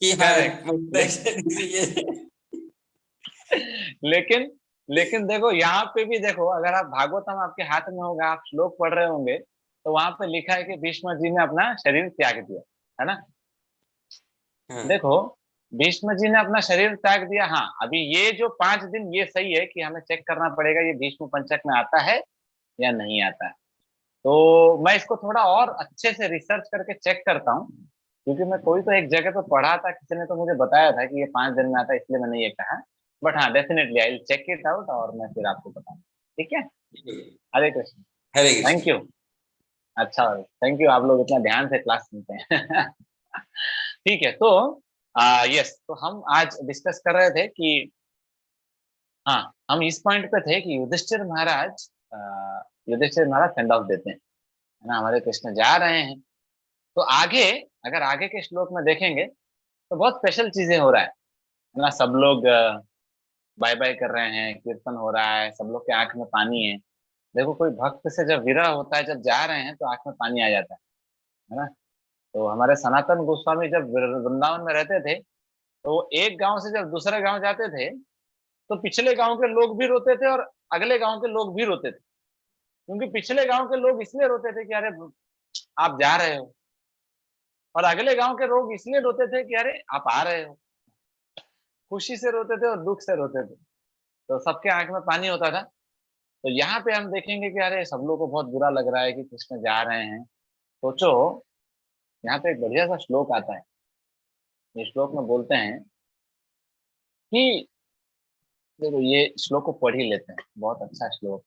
कि हाँ, करेक्ट, ये। लेकिन लेकिन देखो यहाँ पे भी देखो, अगर आप भागवतम आपके हाथ में होगा, आप श्लोक पढ़ रहे होंगे, तो वहां पे लिखा है कि भीष्म जी ने अपना शरीर त्याग दिया, है ना। हाँ, देखो भीष्म जी ने अपना शरीर त्याग दिया, हाँ अभी ये जो 5 दिन, ये सही है कि हमें चेक करना पड़ेगा ये भीष्म पंचक में आता है या नहीं आता है। तो मैं इसको थोड़ा और अच्छे से रिसर्च करके चेक करता हूँ, क्योंकि मैं कोई तो एक जगह पे पढ़ा था, किसी ने तो मुझे बताया था कि ये 5 दिन में आता है, इसलिए मैंने ये कहा। बट हाँ definitely I will check it out, और मैं फिर आपको बताऊँ। ठीक है। हरे कृष्ण। हरे थैंक कृष्ण। यू। अच्छा, थैंक यू, आप लोग इतना ध्यान से क्लास सुनते हैं। ठीक है, तो यस, तो हम आज डिस्कस कर रहे थे कि हाँ, हम इस पॉइंट पे थे कि युधिष्ठिर महाराज सेंड ऑफ देते हैं, है ना, हमारे कृष्ण जा रहे हैं। तो आगे, अगर आगे के श्लोक में देखेंगे तो बहुत स्पेशल चीजें हो रहा है ना। सब लोग बाय बाय कर रहे हैं, कीर्तन हो रहा है, सब लोग के आंख में पानी है। देखो, कोई भक्त से जब विरह होता है, जब जा रहे हैं, तो आंख में पानी आ जाता है ना। तो हमारे सनातन गोस्वामी जब वृंदावन में रहते थे, तो वो एक गांव से जब दूसरे गांव जाते थे, तो पिछले गांव के लोग भी रोते थे और अगले गांव के लोग भी रोते थे। क्योंकि पिछले गांव के लोग इसलिए रोते थे कि अरे आप जा रहे हो, और अगले गांव के लोग इसलिए रोते थे कि अरे आप आ रहे हो। खुशी से रोते थे और दुख से रोते थे, तो सबके आंख में पानी होता था। तो यहाँ पे हम देखेंगे कि अरे सब लोग को बहुत बुरा लग रहा है कि कृष्ण जा रहे हैं। सोचो, यहाँ पे एक बढ़िया सा श्लोक आता है। ये श्लोक में बोलते हैं कि, देखो ये श्लोक को पढ़ ही लेते हैं, बहुत अच्छा श्लोक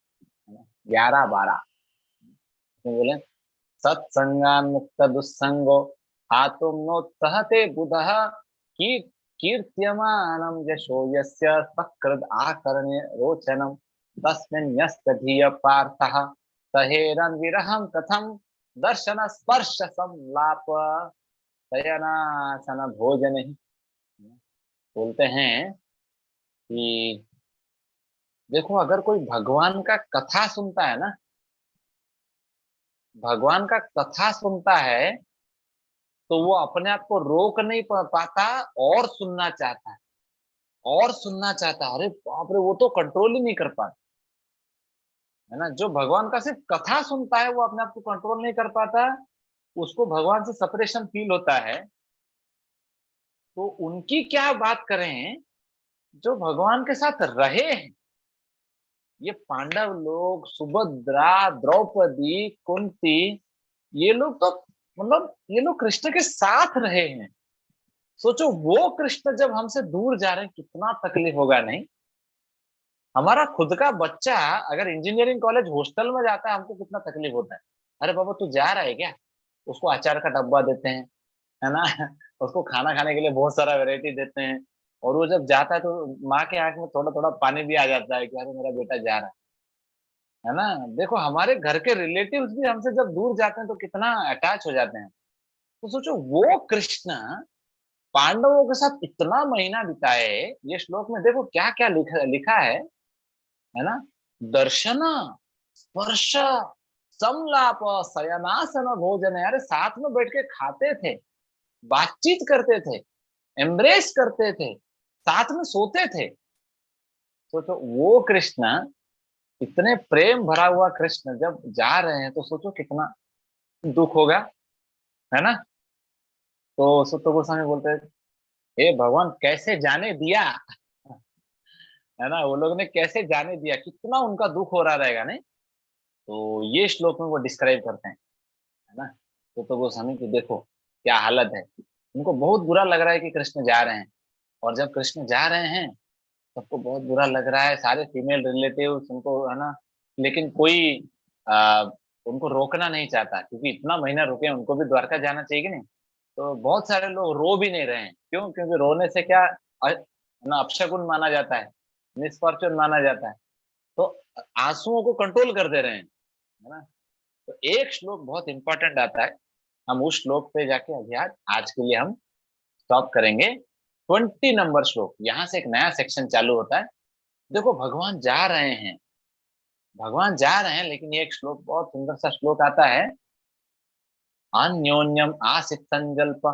है ना। 11-12 बोले, सत्संगान मुक्त दुस्संगो हातुम नोत्सहते बुधः की कीर्त्यमानं यशो यस्य सकृद् आकर्ण्य रोचनम तस्मिन् यस्य धिय पार्थः सहेरन् विरहं कथम दर्शन स्पर्श संलाप शयनासन भोजन ही। बोलते हैं कि देखो, अगर कोई भगवान का कथा सुनता है ना, भगवान का कथा सुनता है, तो वो अपने आप को रोक नहीं पाता और सुनना चाहता है, और सुनना चाहता है। अरे बाप रे, वो तो कंट्रोल ही नहीं कर पाता, है ना। जो भगवान का सिर्फ कथा सुनता है, वो अपने आप को कंट्रोल नहीं कर पाता, उसको भगवान से सेपरेशन फील होता है। तो उनकी क्या बात करें जो भगवान के साथ रहे हैं। ये पांडव लोग, सुभद्रा, द्रौपदी, कुंती, ये लोग तो, मतलब ये लोग कृष्ण के साथ रहे हैं। सोचो, वो कृष्ण जब हमसे दूर जा रहे हैं, कितना तकलीफ होगा नहीं। हमारा खुद का बच्चा अगर इंजीनियरिंग कॉलेज हॉस्टल में जाता है, हमको कितना तकलीफ होता है। अरे बाबा, तू जा रहा है क्या? उसको अचार का डब्बा देते हैं, है ना। उसको खाना खाने के लिए बहुत सारा वैरायटी देते हैं। और वो जब जाता है, तो माँ के आंख में थोड़ा थोड़ा पानी भी आ जाता है कि अरे मेरा बेटा जा रहा है ना। देखो, हमारे घर के रिलेटिव्स भी हमसे जब दूर जाते हैं, तो कितना अटैच हो जाते हैं। तो सोचो, वो कृष्ण पांडवों के साथ इतना महीना बिताए। ये श्लोक में देखो क्या क्या लिखा लिखा है ना। दर्शन, स्पर्श, संलाप, शयनासन भोजन। अरे साथ में बैठ के खाते थे, बातचीत करते थे, एम्ब्रेस करते थे, साथ में सोते थे। सोचो, वो कृष्ण, इतने प्रेम भरा हुआ कृष्ण जब जा रहे हैं, तो सोचो कितना दुख होगा, है ना। तो सुत गोस्वामी बोलते हैं, हे भगवान, कैसे जाने दिया, है ना। वो लोग ने कैसे जाने दिया, कितना उनका दुख हो रहा रहेगा नहीं। तो ये श्लोक में वो डिस्क्राइब करते हैं, है ना। तो गोस्वामी की देखो क्या हालत है। उनको बहुत बुरा लग रहा है कि कृष्ण जा रहे हैं। और जब कृष्ण जा रहे हैं, सबको बहुत बुरा लग रहा है, सारे फीमेल रिलेटिव उनको, है ना। लेकिन कोई आ, उनको रोकना नहीं चाहता, क्योंकि इतना महीना रुके, उनको भी द्वारका जाना चाहिए कि नहीं। तो बहुत सारे लोग रो भी नहीं रहे हैं। क्यों? क्योंकि रोने से क्या, ना अपशकुन माना जाता है, निष्फॉर्चून माना जाता है। तो आंसुओं को कंट्रोल कर दे रहे हैं, है ना। तो एक श्लोक बहुत इंपॉर्टेंट आता है, हम उस श्लोक पे जाके अभी आज के लिए हम स्टॉप करेंगे। 20 नंबर श्लोक, यहाँ से एक नया सेक्शन चालू होता है। देखो, भगवान जा रहे हैं, भगवान जा रहे हैं, लेकिन ये एक श्लोक, बहुत सुंदर सा श्लोक आता है। अन्योन्यम आसित संजल्प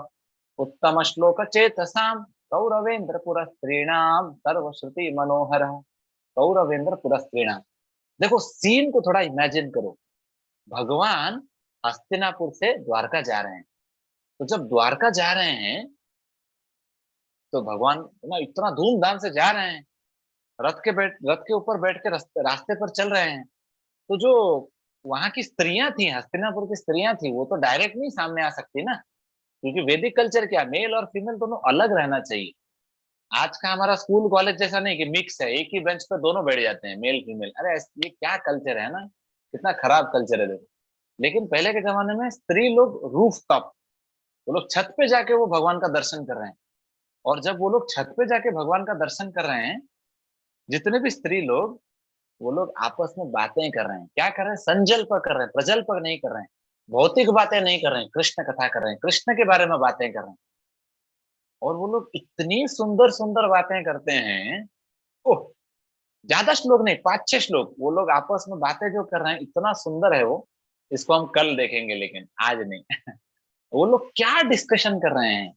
उत्तम श्लोक चेतसाम कौरवेन्द्र पुरस्त्रीणाम सर्वश्रुति मनोहर। कौरवेन्द्र पुरस्त्रीणाम। देखो, सीन को थोड़ा इमेजिन करो। भगवान हस्तिनापुर से द्वारका जा रहे हैं। तो जब द्वारका जा रहे हैं, तो भगवान ना इतना धूमधाम से जा रहे हैं, रथ के ऊपर बैठ के रास्ते पर चल रहे हैं। तो जो वहां की स्त्रियां थी, हस्तिनापुर की स्त्रियां थी, वो तो डायरेक्ट नहीं सामने आ सकती ना। क्योंकि वैदिक कल्चर क्या, मेल और फीमेल दोनों अलग रहना चाहिए। आज का हमारा स्कूल कॉलेज जैसा नहीं कि मिक्स है, एक ही बेंच पर दोनों बैठ जाते हैं, मेल फीमेल। अरे ये क्या कल्चर है ना, कितना खराब कल्चर है देखो। लेकिन पहले के जमाने में स्त्री लोग रूफ टॉप, वो लोग छत पे जाके वो भगवान का दर्शन कर रहे हैं। और जब वो लोग छत पे जाके भगवान का दर्शन कर रहे हैं, जितने भी स्त्री लोग, वो लोग आपस में बातें कर रहे हैं। क्या कर रहे हैं? संजल्प कर रहे हैं, प्रजल्प नहीं कर रहे हैं, भौतिक बातें नहीं कर रहे हैं, कृष्ण कथा कर रहे हैं, कृष्ण के बारे में बातें कर रहे हैं। और वो लोग इतनी सुंदर सुंदर बातें करते हैं। ओह, ज्यादा श्लोक नहीं, 5-6 श्लोक वो लोग आपस में बातें जो कर रहे हैं, इतना सुंदर है वो। इसको हम कल देखेंगे, लेकिन आज नहीं। वो लोग क्या डिस्कशन कर रहे हैं।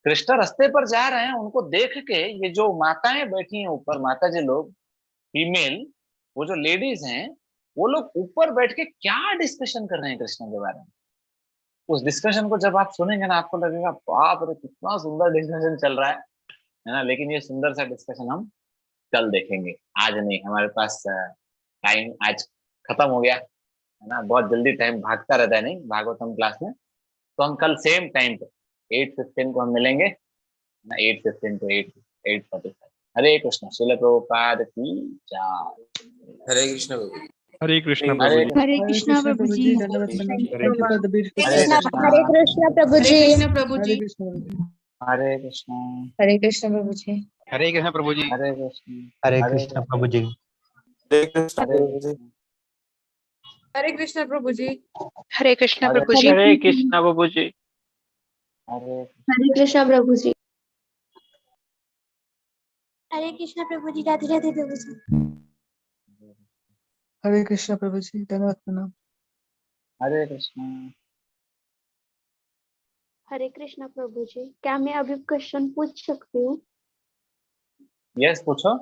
कृष्ण रास्ते पर जा रहे हैं, उनको देख के ये जो माताएं बैठी हैं ऊपर, माता जी लोग, फीमेल, वो जो लेडीज हैं, वो लोग ऊपर बैठ के क्या डिस्कशन कर रहे हैं कृष्ण के बारे में। उस डिस्कशन को जब आप सुनेंगे ना, आपको लगेगा बाप रे कितना सुंदर डिस्कशन चल रहा है ना। लेकिन ये सुंदर सा डिस्कशन हम कल देखेंगे, आज नहीं। हमारे पास टाइम आज खत्म हो गया है ना, बहुत जल्दी टाइम भागता रहता है नहीं भागवतम क्लास में। तो हम कल सेम टाइम पे 8:15 को हम मिलेंगे ना, 8:15 to 8:45। हरे कृष्ण, श्रील प्रभुपाद की जय। हरे कृष्ण बाबू जी। हरे कृष्ण हरे प्रभु जी। कृष्ण, हरे कृष्णा प्रभु जी। दंडवत प्रणाम। हरे प्रभुपाद दबीर हरे कृष्ण। कृष्ण, हरे कृष्ण प्रभु जी। हरे कृष्ण प्रभु जी। हरे कृष्ण, हरे कृष्ण प्रभु जी। हरे कृष्ण प्रभु जी। हरे कृष्ण, हरे हरे कृष्ण प्रभु जी। हरे कृष्ण हरे बाबू जी। कृष्ण, हरे कृष्ण प्रभु जी। हरे कृष्ण हरे प्रभु जी। हरे कृष्ण प्रभु जी। हरे हरे कृष्ण प्रभु जी। हरे कृष्ण प्रभु जी। राधे राधे प्रभु जी। हरे कृष्ण प्रभु जी। दंडवत प्रणाम। हरे कृष्ण। हरे कृष्ण प्रभु जी। क्या मैं अभी क्वेश्चन पूछ सकती हूँ? यस, पूछो।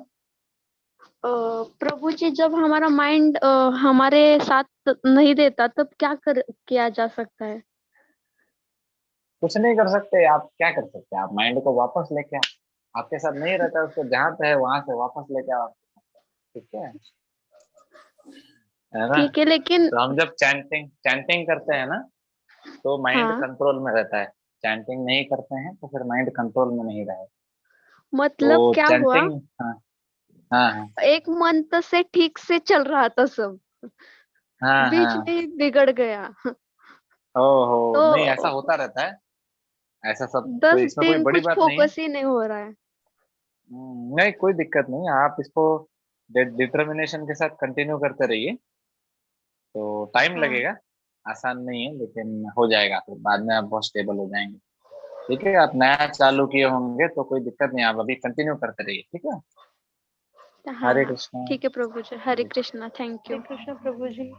प्रभु जी, जब हमारा माइंड हमारे साथ नहीं देता तब क्या किया जा सकता है? कुछ नहीं कर सकते। आप क्या कर सकते हैं? आप माइंड को वापस लेके आओ। आपके साथ नहीं रहता, उसको जहाँ पे है वहां से वापस लेके आओ। ठीक है ना। ठीक है, लेकिन तो हम जब चैंटिंग चैंटिंग करते हैं ना, तो माइंड हाँ, कंट्रोल में रहता है। चैंटिंग नहीं करते हैं तो फिर माइंड कंट्रोल में नहीं रहेगा। मतलब तो क्या हुआ, चैंटिंग, हाँ हाँ हाँ एक मंथ से ठीक से चल रहा था सब, हाँ बीच हाँ। में ही बिगड़ गया। ओहो, नहीं ऐसा तो होता रहता है। ऐसा सब, तो 10 इसमें कोई दिन बड़ी कुछ बात नहीं है। फोकस ही नहीं हो रहा है। नहीं, कोई दिक्कत नहीं है। आप इसको डिटर्मिनेशन के साथ कंटिन्यू करते रहिए। तो टाइम हाँ, लगेगा, आसान नहीं है, लेकिन हो जाएगा। फिर बाद में आप बहुत स्टेबल हो जाएंगे। ठीक है, आप नया चालू किए होंगे तो कोई दिक्कत नहीं, आप अभी कंटिन्यू करते रहिए। ठीक है। हाँ, हरे हाँ, कृष्णा। ठीक है प्रभु जी। Hare Hare Krishna, thank you. हरे कृष्ण प्रभु जी।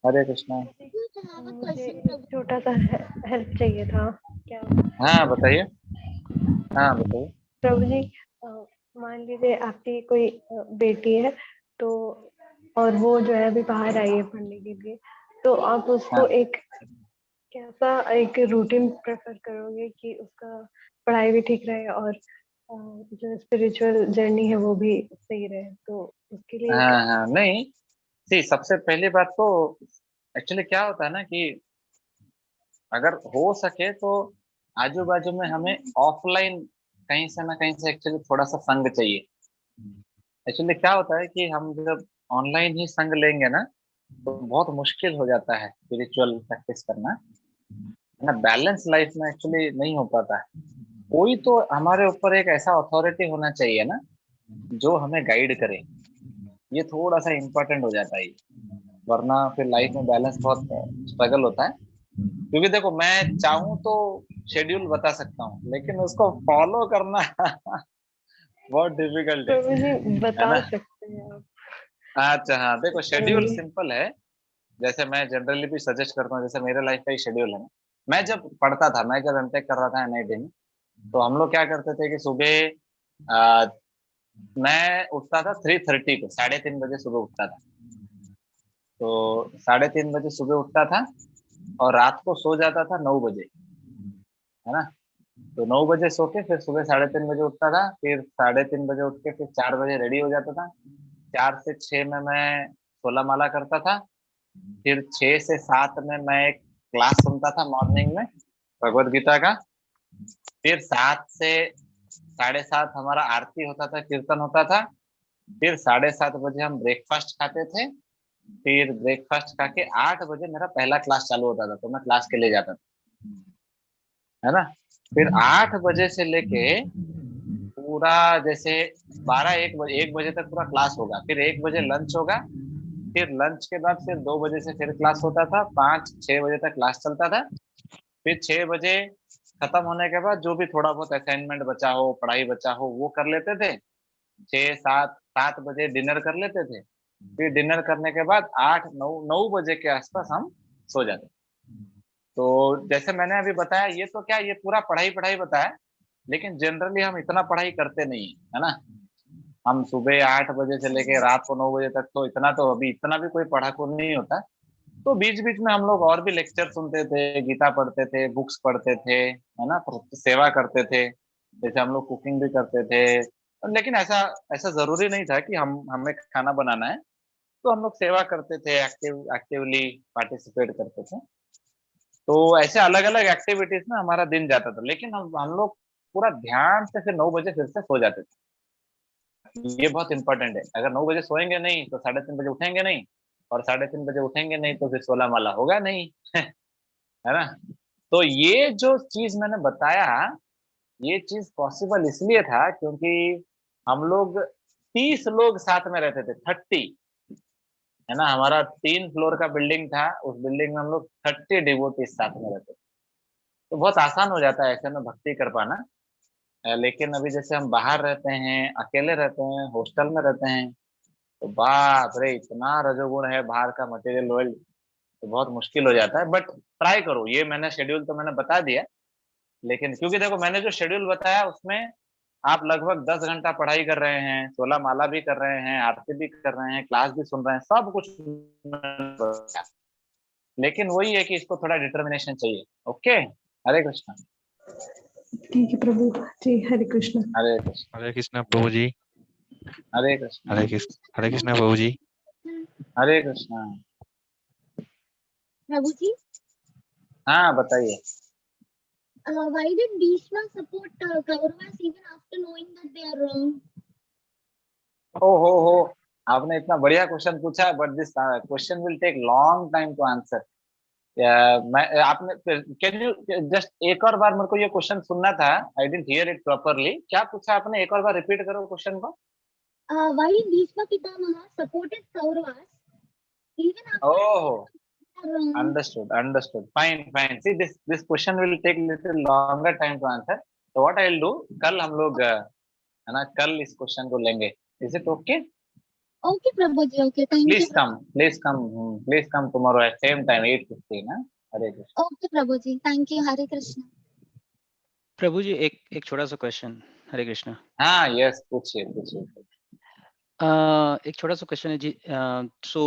हरे कृष्णा। मुझे एक छोटा सा हेल्प चाहिए था। क्या हाँ बताइए। हाँ बताइए। प्रभु जी, अ, मान लीजिए आपकी कोई बेटी है, तो और वो जो है अभी बाहर आई है पढ़ने के लिए, तो आप उसको हाँ एक कैसा एक रूटीन प्रेफर करोगे कि उसका पढ़ाई भी ठीक रहे और जो स्पिरिचुअल जर्नी है वो भी सही रहे, तो उसके लिए हाँ हाँ, नहीं, सी सबसे पहली बात तो एक्चुअली क्या होता है ना कि अगर हो सके तो आजू बाजू में हमें ऑफलाइन कहीं से ना कहीं से एक्चुअली थोड़ा सा संग चाहिए। एक्चुअली क्या होता है कि हम जब ऑनलाइन ही संग लेंगे ना, तो बहुत मुश्किल हो जाता है स्पिरिचुअल प्रैक्टिस करना, है ना। बैलेंस लाइफ में एक्चुअली नहीं हो पाता है। कोई तो हमारे ऊपर एक ऐसा अथॉरिटी होना चाहिए ना, जो हमें गाइड करे। ये थोड़ा सा इम्पोर्टेंट हो जाता है, वरना फिर लाइफ में बैलेंस बहुत स्ट्रगल होता है। क्योंकि देखो, मैं चाहूँ तो शेड्यूल बता सकता हूँ, लेकिन उसको फॉलो करना बहुत डिफिकल्ट प्रभु जी है बता ना। सकते हैं आप? अच्छा हाँ, देखो प्रभु शेड्यूल जी। सिंपल है। जैसे मैं जनरली भी सजेस्ट करता हूँ, जैसे मेरे लाइफ का ही शेड्यूल है ना। मैं जब पढ़ता था, मैं जब एमटेक कर रहा था एनआईटी में, तो हम लोग क्या करते थे कि सुबह मैं उठता था 3:30 को, 3:30 बजे सुबह उठता था। तो 3:30 बजे सुबह उठता था और रात को सो जाता था 9 बजे, है ना। तो 9 बजे सो के फिर सुबह 3:30 बजे उठता था, फिर 3:30 बजे उठ के फिर 4 बजे रेडी हो जाता था। 4 से 6 में मैं 16 माला करता था। फिर 6 से 7 में मैं एक क्लास सुनता था मॉर्निंग में, भगवत गीता का। फिर 7 से 7:30 हमारा आरती होता था, कीर्तन होता था। फिर 7:30 बजे हम ब्रेकफास्ट खाते थे। फिर ब्रेकफास्ट खा के 8 बजे मेरा पहला क्लास चालू होता था, तो मैं क्लास के लिए जाता था, है ना। फिर 8 बजे से लेके पूरा जैसे 1 बजे तक पूरा क्लास होगा। फिर 1 बजे लंच होगा। फिर लंच के बाद फिर 2 बजे से फिर क्लास होता था, 5-6 बजे तक क्लास चलता था। फिर 6 बजे खत्म होने के बाद जो भी थोड़ा बहुत असाइनमेंट बचा हो, पढ़ाई बचा हो, वो कर लेते थे। 6-7 7 बजे डिनर कर लेते थे। फिर डिनर करने के बाद 8-9 9 बजे के आसपास हम सो जाते। तो जैसे मैंने अभी बताया, ये तो क्या, ये पूरा पढ़ाई पढ़ाई बताया, लेकिन जनरली हम इतना पढ़ाई करते नहीं है, है ना। हम सुबह 8 बजे से लेके रात को 9 बजे तक, तो इतना तो अभी इतना भी कोई पढ़ाकू नहीं होता। तो बीच बीच में हम लोग और भी लेक्चर सुनते थे, गीता पढ़ते थे, बुक्स पढ़ते थे, है ना, सेवा करते थे। जैसे हम लोग कुकिंग भी करते थे, लेकिन ऐसा ऐसा जरूरी नहीं था कि हम हमें खाना बनाना है। तो हम लोग सेवा करते थे, एक्टिवली पार्टिसिपेट करते थे। तो ऐसे अलग अलग एक्टिविटीज में हमारा दिन जाता था, लेकिन हम लोग पूरा ध्यान से फिर 9 बजे फिर से सो जाते थे। ये बहुत इंपॉर्टेंट है। अगर 9 बजे सोएंगे नहीं तो 3:30 बजे उठेंगे नहीं, और 3:30 बजे उठेंगे नहीं तो फिर 16 माला होगा नहीं है ना। तो ये जो चीज मैंने बताया, ये चीज पॉसिबल इसलिए था क्योंकि हम लोग 30 लोग साथ में रहते थे, 30, है ना। हमारा 3 फ्लोर का बिल्डिंग था, उस बिल्डिंग में हम लोग 30 डिवोटीज साथ में रहते थे। तो बहुत आसान हो जाता है ऐसे में भक्ति कर पाना। लेकिन अभी जैसे हम बाहर रहते हैं, अकेले रहते हैं, हॉस्टल में रहते हैं, तो बाप रे इतना रजोगुण है बाहर का मटेरियल वर्ल्ड, तो बहुत मुश्किल हो जाता है। बट ट्राई करो, ये मैंने शेड्यूल तो मैंने बता दिया, लेकिन क्योंकि देखो मैंने जो शेड्यूल बताया उसमें आप लगभग 10 घंटा पढ़ाई कर रहे हैं, 16 माला भी कर रहे हैं, आरती भी कर रहे हैं, क्लास भी सुन रहे हैं, सब कुछ मैंने बताया। लेकिन वही है कि इसको थोड़ा डिटर्मिनेशन चाहिए। ओके, हरे कृष्णा। ठीक है प्रभु जी, हरे कृष्ण। हरे कृष्ण। हरे कृष्णा प्रभु जी। हरे कृष्ण। हरे कृष्णा प्रभु जी। हरे कृष्णा। प्रभु जी, हाँ बताइए। why did Bhishma support Kauravas even after knowing that they are wrong? हो आपने इतना बढ़िया क्वेश्चन पूछा, but this question will take long time to answer. मैं आपने कैन यू जस्ट एक और बार मेरे को ये क्वेश्चन सुनना था, I didn't here it properly. क्या पूछा आपने, एक और बार रिपीट करो क्वेश्चन को। Why did Bhishma Pitamaha supported Kauravas even after oh, they are wrong? understood, fine. See, this question will take little longer time to answer, so what I'll do, कल हम लोग है ना, कल इस क्वेश्चन को लेंगे। Is it okay? Okay, Prabhu ji. Okay, thank you. Please come tomorrow at same time 8:15 ना। हरे Krishna. Okay, Prabhu ji. Thank you. Hare Krishna. प्रभु जी, एक छोटा सा क्वेश्चन। हरे कृष्णा। हाँ यस, पूछिए। एक छोटा सा क्वेश्चन है जी। सो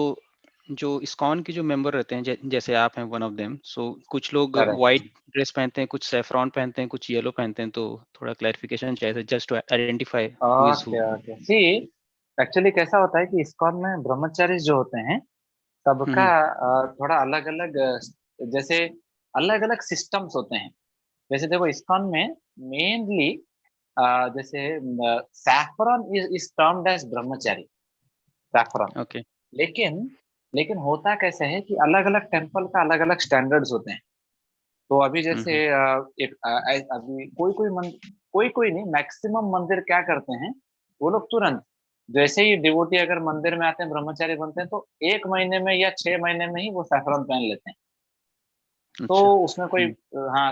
जो इस्कॉन के जो मेंबर रहते हैं, जैसे आप हैं वन ऑफ देम, सो कुछ लोग Correct. व्हाइट ड्रेस पहनते हैं, कुछ सैफरॉन पहनते हैं, कुछ येलो पहनते हैं, तो थोड़ा क्लैरिफिकेशन चाहिए, just to identify who is who. Okay see, actually कैसा होता है कि इस्कॉन में ब्रह्मचारी जो होते हैं सबका थोड़ा अलग अलग, जैसे अलग अलग सिस्टम्स होते हैं। जैसे देखो इस्कॉन में मेनली जैसे saffron is termed as Brahmachari, saffron. Okay. लेकिन होता कैसे है कि अलग अलग टेम्पल का अलग अलग स्टैंडर्ड्स होते हैं। तो अभी जैसे अभी कोई नहीं, मैक्सिमम मंदिर क्या करते हैं, वो लोग तुरंत जैसे ही डिवोटी अगर मंदिर में आते हैं, ब्रह्मचारी बनते हैं, तो 1 महीने में या 6 महीने में ही वो सैफरॉन पहन लेते हैं। तो अच्छा। उसमें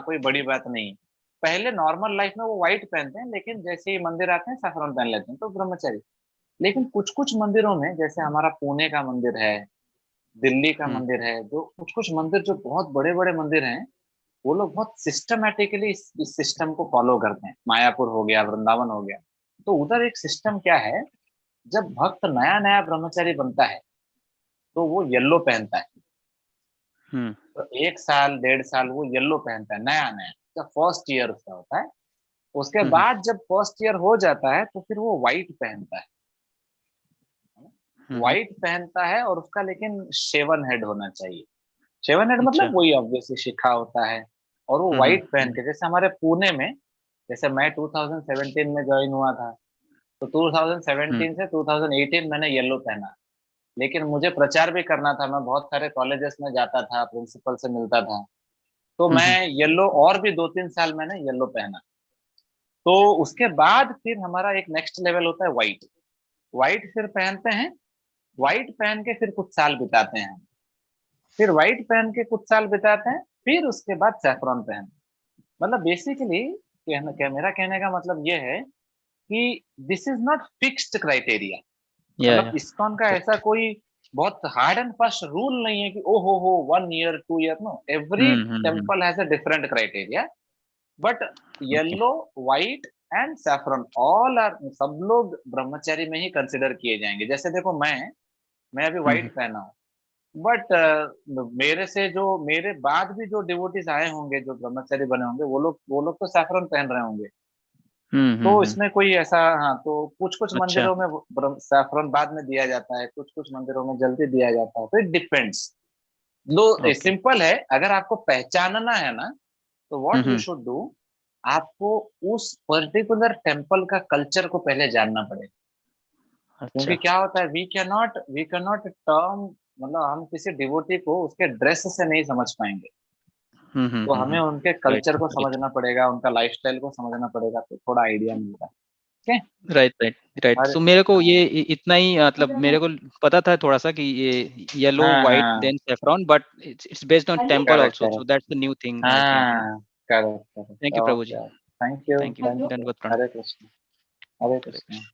कोई बड़ी बात नहीं। पहले नॉर्मल लाइफ में वो व्हाइट पहनते हैं, लेकिन जैसे ही मंदिर आते हैं सैफरॉन पहन लेते हैं, तो ब्रह्मचारी। लेकिन कुछ कुछ मंदिरों में, जैसे हमारा पुणे का मंदिर है, दिल्ली का मंदिर है, जो कुछ मंदिर जो बहुत बड़े बड़े मंदिर हैं, वो लोग बहुत सिस्टमैटिकली इस सिस्टम को फॉलो करते हैं। मायापुर हो गया, वृंदावन हो गया, तो उधर एक सिस्टम क्या है, जब भक्त नया नया ब्रह्मचारी बनता है तो वो येलो पहनता है। तो 1 साल 1.5 साल वो येलो पहनता है, नया नया, जब फर्स्ट ईयर उसका होता है। उसके बाद जब फर्स्ट ईयर हो जाता है तो फिर वो व्हाइट पहनता है। व्हाइट पहनता है, और उसका लेकिन शेवन हेड होना चाहिए। शेवन हेड मतलब वही ऑब्वियसली शिखा होता है, और वो व्हाइट पहन के, जैसे हमारे पुणे में जैसे मैं 2017 में ज्वाइन हुआ था, तो 2017 से 2018 मैंने येलो पहना, लेकिन मुझे प्रचार भी करना था, मैं बहुत सारे कॉलेजेस में जाता था, प्रिंसिपल से मिलता था, तो मैं येलो और भी 2-3 साल मैंने येलो पहना। तो उसके बाद फिर हमारा एक नेक्स्ट लेवल होता है व्हाइट। व्हाइट फिर पहनते हैं, व्हाइट पहन के फिर कुछ साल बिताते हैं, फिर व्हाइट पहन के कुछ साल बिताते हैं, फिर उसके बाद सैफरॉन पहनते हैं। मतलब बेसिकली मेरा कहने का मतलब ये है कि this is not fixed criteria. मतलब इस्कॉन का ऐसा कोई बहुत हार्ड एंड फास्ट रूल नहीं है कि ओ हो 1 year 2 year, no, every temple has a different criteria, but yellow, white and saffron all are, सब लोग ब्रह्मचारी में ही कंसिडर किए जाएंगे। जैसे देखो मैं अभी व्हाइट पहना हूँ, बट मेरे से जो मेरे बाद भी जो डिवोटीज आए होंगे, जो ब्रह्मचारी बने होंगे, वो लोग तो सैफरन पहन रहे होंगे। तो इसमें कोई ऐसा, हाँ, तो कुछ अच्छा। मंदिरों में सैफरन बाद में दिया जाता है, कुछ मंदिरों में जल्दी दिया जाता है, तो it depends. Low Okay. Simple है, अगर आपको पहचानना है ना, तो व्हाट यू शुड डू, आपको उस पर्टिकुलर टेम्पल का कल्चर को पहले जानना पड़ेगा। क्योंकि अच्छा। क्या होता है, वी कैन नॉट टर्म, मतलब हम किसी डिवोटी को उसके ड्रेस से नहीं समझ पाएंगे, तो हमें उनके कल्चर को समझना पड़ेगा, उनका लाइफस्टाइल को समझना पड़ेगा, तो थोड़ा आइडिया मिलता है। राइट। और सो मेरे को ये इतना ही, मतलब मेरे को पता था थोड़ा सा कि ये येलो, हाँ व्हाइट, हाँ then saffron, but it's based on temple correct also, so correct, that's the new thing I came to know. हाँ correct correct, thank you Prabhu ji, okay, thank you, thank you, धन्यवाद प्रणाम। हरे कृष्ण, हरे हरे कृष्ण। कृष्ण।